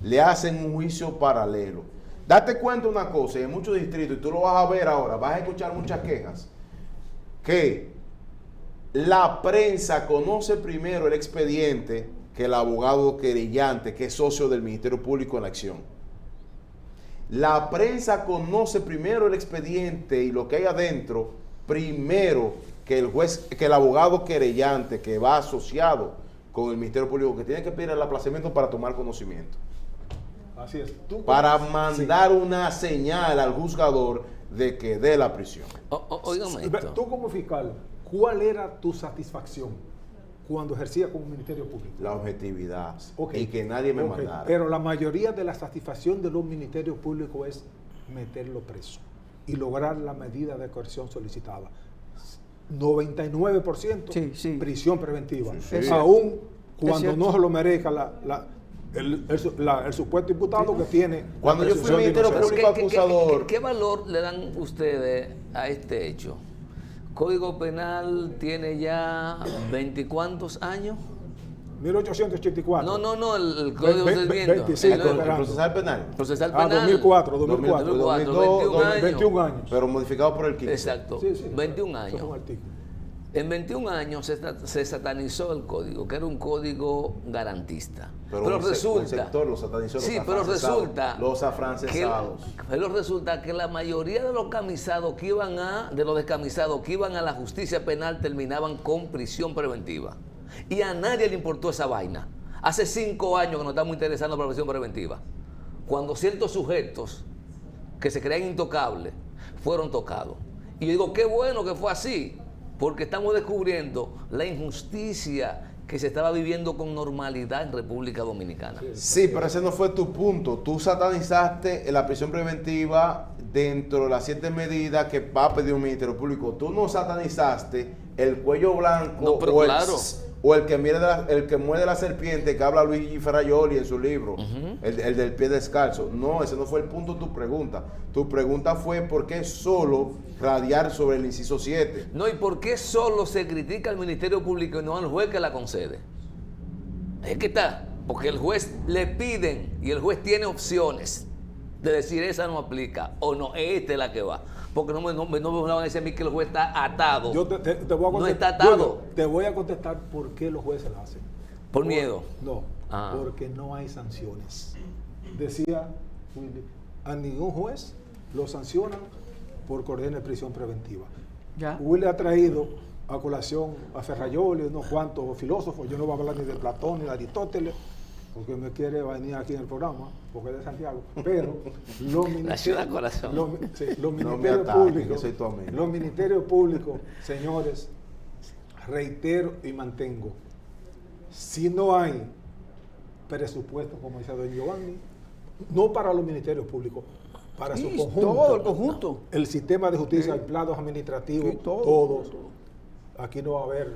Le hacen un juicio paralelo. Date cuenta una cosa, en muchos distritos, y tú lo vas a ver ahora, vas a escuchar muchas quejas, que la prensa conoce primero el expediente que el abogado querellante, que es socio del Ministerio Público en la acción. La prensa conoce primero el expediente y lo que hay adentro, primero que el juez, que el abogado querellante que va asociado con el Ministerio Público, que tiene que pedir el aplazamiento para tomar conocimiento. Así es. Para mandar una señal al juzgador de que dé la prisión. Óigame esto. Tú como fiscal, ¿cuál era tu satisfacción cuando ejercías como Ministerio Público? La objetividad. Ok. Y que nadie me Ok. mandara. Pero la mayoría de la satisfacción de los ministerios públicos es meterlo preso y lograr la medida de coerción solicitada. 99% Sí. prisión preventiva. Sí, sí. Aún cuando cierto. no se lo merezca el supuesto imputado que tiene. Cuando la yo fui presunción de Ministerio inocencia. Público acusador. ¿Qué valor le dan ustedes a este hecho? Código Penal tiene ya 20 cuantos años. 1884. No, el Código de Procedimiento. 25, El El procesal penal. procesal Ah, penal. 2004. 21 años. Pero modificado por el 15. Exacto, Sí. 21 Eso fue un años. artículo. En 21 años se satanizó el código, que era un código garantista. Pero un resulta... sector lo satanizó, los Sí, pero afrancesados, resulta... los afrancesados. Pero resulta que la mayoría de los camisados que iban de los descamisados que iban a la justicia penal terminaban con prisión preventiva. Y a nadie le importó esa vaina. Hace 5 años que nos estamos interesando por la prisión preventiva. Cuando ciertos sujetos que se creían intocables fueron tocados. Y yo digo, qué bueno que fue así, porque estamos descubriendo la injusticia que se estaba viviendo con normalidad en República Dominicana. Sí, pero ese no fue tu punto. Tú satanizaste la prisión preventiva dentro de las 7 medidas que va a pedir un Ministerio Público. Tú no satanizaste el cuello blanco No, pero claro. o el que muerde la serpiente que habla Luigi Ferraioli en su libro, el del pie descalzo. No, ese no fue el punto de tu pregunta. Tu pregunta fue por qué solo radiar sobre el inciso 7. No, ¿y por qué solo se critica al Ministerio Público y no al juez que la concede? Es que está, porque el juez le piden y el juez tiene opciones de decir esa no aplica o no, esta es la que va. Porque no me van a decir a mí que el juez está atado. Yo te voy a contestar. No está atado. Te voy a contestar por qué los jueces lo hacen. Por miedo. No, Ah. porque no hay sanciones. Decía Willy, a ningún juez lo sancionan por orden de prisión preventiva. Ya. Willy ha traído a colación a Ferraioli, unos cuantos filósofos, yo no voy a hablar ni de Platón ni de Aristóteles, porque me quiere venir aquí en el programa, porque es de Santiago, pero La ciudad corazón. los No me ministerios ataques, públicos, que soy tu amigo. los ministerios públicos, señores, reitero y mantengo, si no hay presupuesto, como dice don Giovanni, no para los ministerios públicos, para su Sí, conjunto, todo el conjunto. el sistema de justicia, empleados administrativos, Sí, todo, todos. todo. Aquí no va a haber.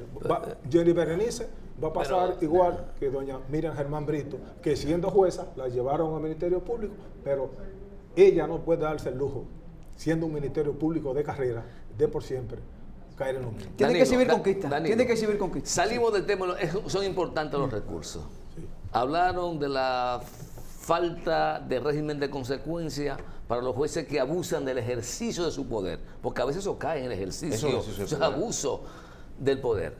Jenny Berenice va a pasar Pero, igual que doña Miriam Germán Brito, que siendo jueza la llevaron al Ministerio Público, pero ella no puede darse el lujo, siendo un Ministerio Público de carrera, de por siempre, caer en lo mismo. Tiene que exhibir conquista. Danilo, Tiene que exhibir conquista. Salimos del tema, son importantes los recursos. Hablaron de la falta de régimen de consecuencia para los jueces que abusan del ejercicio de su poder, porque a veces eso cae en el ejercicio, Eso es abuso del poder.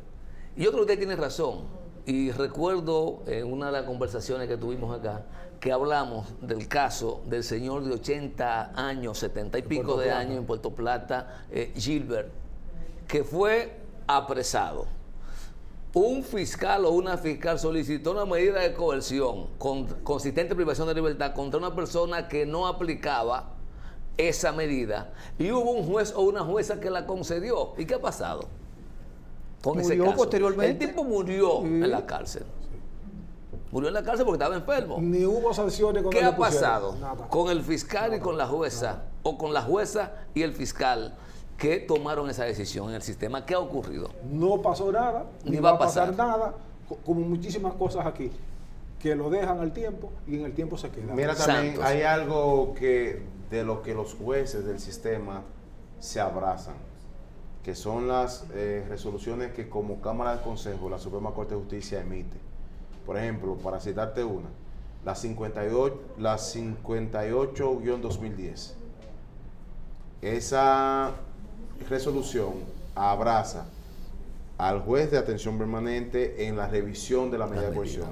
Y yo creo que usted tiene razón, y recuerdo en una de las conversaciones que tuvimos acá, que hablamos del caso del señor de 80 años, 70 y pico de años en Puerto Plata, Gilbert, que fue apresado. Un fiscal o una fiscal solicitó una medida de coerción consistente en privación de libertad contra una persona que no aplicaba esa medida, y hubo un juez o una jueza que la concedió. ¿Y qué ha pasado con ese Murió caso? posteriormente. El tipo murió Sí. en la cárcel. Murió en la cárcel porque estaba enfermo. Ni hubo sanciones cuando ¿Qué le ha pusieron. pasado Nada. con el fiscal y con la jueza o con la jueza y el fiscal que tomaron esa decisión en el sistema? ¿Qué ha ocurrido? No pasó nada, Ni ni va va a a pasar pasar. nada, como muchísimas cosas aquí, que lo dejan al tiempo y en el tiempo se quedan. Mira, también Santos. hay algo que de lo que los jueces del sistema se abrazan, que son las resoluciones que como Cámara de Consejo la Suprema Corte de Justicia emite. Por ejemplo, para citarte una, la 58-2010. Esa resolución abraza al juez de atención permanente en la revisión de la medida de coerción,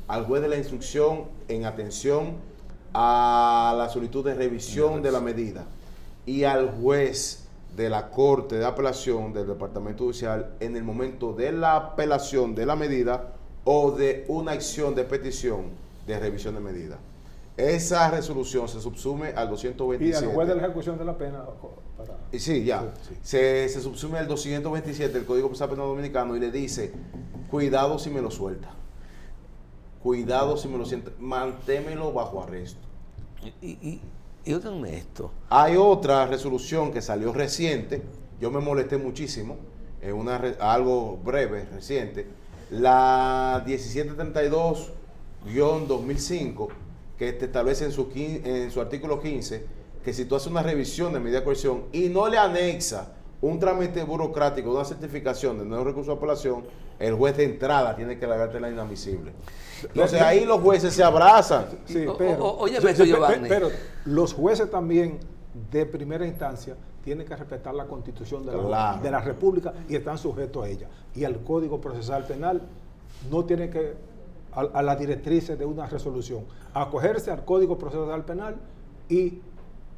al juez de la instrucción en atención a la solicitud de revisión de la medida y al juez de la Corte de Apelación del Departamento Judicial en el momento de la apelación de la medida o de una acción de petición de revisión de medida. Esa resolución se subsume al Y 227. al juez de la ejecución de la pena. Para... Sí, ya. Sí. Se subsume al 227 del Código Procesal Penal Dominicano y le dice, cuidado si me lo suelta. Cuidado si me lo sienta. Mantémelo bajo arresto. Y óiganme esto. Hay otra resolución que salió reciente, yo me molesté muchísimo, algo breve, reciente, la 1732-2005, que te establece en su artículo 15, que si tú haces una revisión de medida de coerción y no le anexa un trámite burocrático, una certificación de nuevo recurso de apelación, el juez de entrada tiene que la inadmisible. Entonces ahí los jueces se abrazan. Sí, Óyeme esto, Giovanni. pero los jueces también de primera instancia tienen que respetar la Constitución de Claro. de la República y están sujetos a ella. Y el Código Procesal Penal no tiene que, a las directrices de una resolución, acogerse al Código Procesal Penal y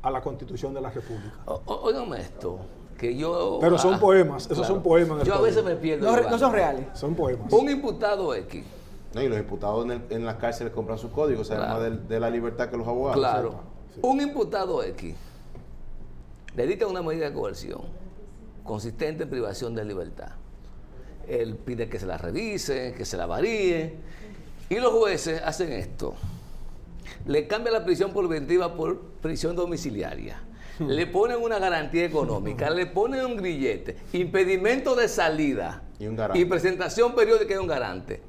a la Constitución de la República. Óigame esto. Que yo, Pero son poemas, esos claro. son poemas en el Yo a código. veces me pierdo. No, Giovanni. no son reales. Son poemas. Un imputado X. ¿No? Y los imputados en las cárceles compran sus códigos, Claro. además de la libertad que los abogados. Claro. Sí. Un imputado X le dicta una medida de coerción consistente en privación de libertad. Él pide que se la revise, que se la varíe, y los jueces hacen esto. Le cambian la prisión preventiva por prisión domiciliaria. Le ponen una garantía económica, le ponen un grillete, impedimento de salida Y un garante. y presentación periódica de un garante.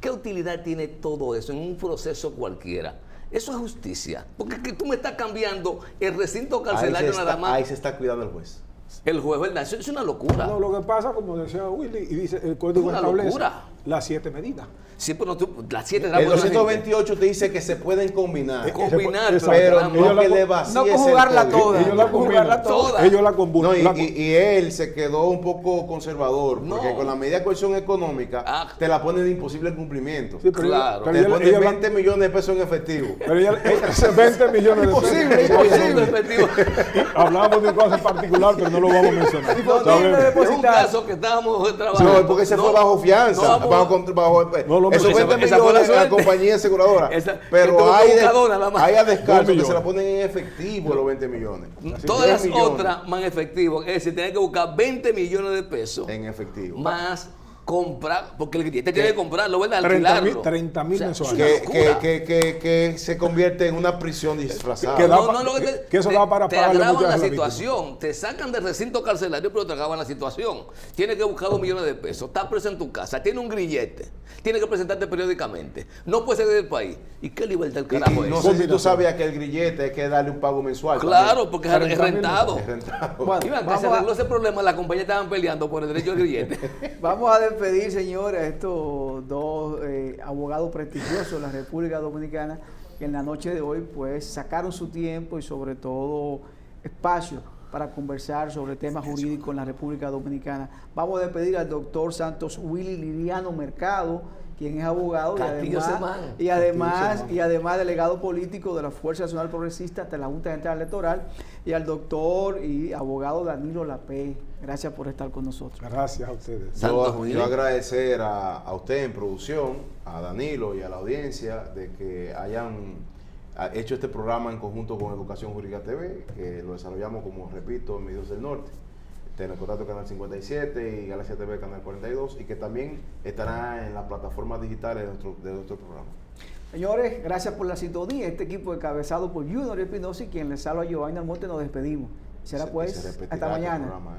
¿Qué utilidad tiene todo eso en un proceso cualquiera? Eso es justicia. Porque es que tú me estás cambiando el recinto carcelario nada más. Ahí se está cuidando el juez. El juez, ¿verdad? Eso es una locura. No, lo que pasa, como decía Willy, y dice el Código Una establece locura. las 7 medidas. Sí, pero tú, las 7 El 228 te dice que se pueden combinar, combinar, Exacto. pero Ellos no la que co- le vacíes No el conjugarla código. toda. Ellos la no conjugarla combinan. toda. Ellos la combinan. No, y él se quedó un poco conservador, porque No. con la medida de coerción económica te la ponen de imposible cumplimiento. Sí, pero Claro. pero Te ella- ponen ella la- 20 millones de pesos en efectivo. pero ella- 20 millones de Imposible, pesos. imposible. Efectivo. Hablábamos de un caso en particular, pero no lo vamos a mencionar. Imposible ¿Sabes? Es un depositar. caso que estábamos trabajando. No, porque se fue bajo fianza, no vamos- No lo esos mencioné. 20 Esa fue la millones a la suerte. compañía aseguradora. Esa- que pero tuvo hay, buscador nada más. hay a descargo 2 que se millones. la ponen en efectivo los 20 millones. Todas 10 las millones otras más efectivo. Es decir, tienen que buscar 20 millones de pesos en efectivo. más comprar, porque el cliente tiene que comprarlo, ¿verdad? 30.000 mensuales. es una locura. Que se convierte en una prisión disfrazada. Que da No, pa- no, no, que eso da para te pagarle agravan muchas la a la víctima. situación, te sacan del recinto carcelario, pero te agravan la situación. Tienes que buscar 2 millones de pesos, estás preso en tu casa, tiene un grillete, tienes que presentarte periódicamente, no puedes salir del país. ¿Y qué libertad el Y carajo es? no sé si tú sabías que el grillete hay que darle un pago mensual. Claro, porque es 30.000 rentado. Es rentado. Bueno, Iban, que vamos se a- arregló ese problema, las compañías estaban peleando por el derecho al grillete. Vamos a despedir, señores, a estos dos abogados prestigiosos de la República Dominicana que en la noche de hoy pues sacaron su tiempo y sobre todo espacio para conversar sobre temas jurídicos en la República Dominicana. Vamos a despedir al doctor Santos Willy Liriano Mercado, quien es abogado Castillo Semán. y además delegado político de la Fuerza Nacional Progresista ante la Junta Central Electoral, y al doctor y abogado Danilo Lapé. Gracias por estar con nosotros. Gracias a ustedes. Santos Willy. Yo agradecer a usted en producción, a Danilo y a la audiencia de que hayan hecho este programa en conjunto con Educación Jurídica TV, que lo desarrollamos, como repito, en Medios del Norte, Telecontacto Canal 57 y Galaxia TV Canal 42, y que también estará en las plataformas digitales de nuestro programa. Señores, gracias por la sintonía. Este equipo encabezado por Junior Espinosa y quien les salva a Giovanni Almonte, nos despedimos. Será Se pues, repetirá hasta este mañana. programa,